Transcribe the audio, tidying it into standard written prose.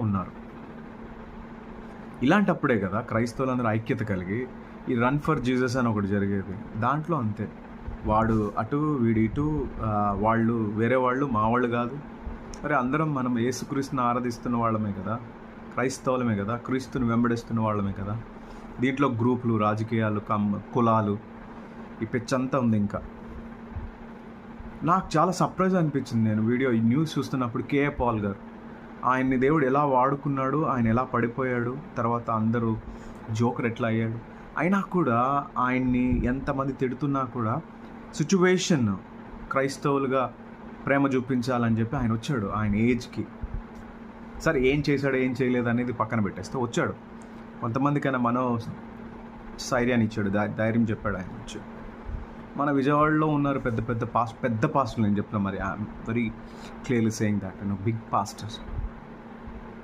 ఉన్నారు. ఇలాంటప్పుడే కదా క్రైస్తవులందరూ ఐక్యత కలిగి ఈ రన్ ఫర్ జీసస్ అని ఒకటి జరిగేది. దాంట్లో అంతే, వాడు అటు వీడు ఇటు, వాళ్ళు వేరే వాళ్ళు మా వాళ్ళు కాదు. అరే అందరం మనం యేసుక్రీస్తుని ఆరాధిస్తున్న వాళ్ళమే కదా, క్రైస్తవులమే కదా, క్రీస్తుని వెంబడిస్తున్న వాళ్ళమే కదా. దీంట్లో గ్రూపులు, రాజకీయాలు, కులాలు, ఈ పిచ్చంతా ఉంది. ఇంకా నాకు చాలా సర్ప్రైజ్ అనిపించింది. నేను ఈ న్యూస్ చూస్తున్నప్పుడు కేఏ పాల్ గారు, ఆయన్ని దేవుడు ఎలా వాడుకున్నాడు, ఆయన ఎలా పడిపోయాడు, తర్వాత అందరూ జోకర్ ఎట్లా అయ్యాడు, అయినా కూడా ఆయన్ని ఎంతమంది తిడుతున్నా కూడా సిచ్యువేషన్ క్రైస్తవులుగా ప్రేమ చూపించాలని చెప్పి ఆయన వచ్చాడు. ఆయన ఏజ్కి సరే ఏం చేశాడు ఏం చేయలేదు అనేది పక్కన పెట్టేస్తే వచ్చాడు. కొంతమందికైనా ధైర్యాన్ని ఇచ్చాడు, ధైర్యం చెప్పాడు ఆయన వచ్చి. మన విజయవాడలో ఉన్నారు పెద్ద పెద్ద పాస్టర్లు, నేను చెప్తున్నా. మరి I'm very clearly saying that big pastors.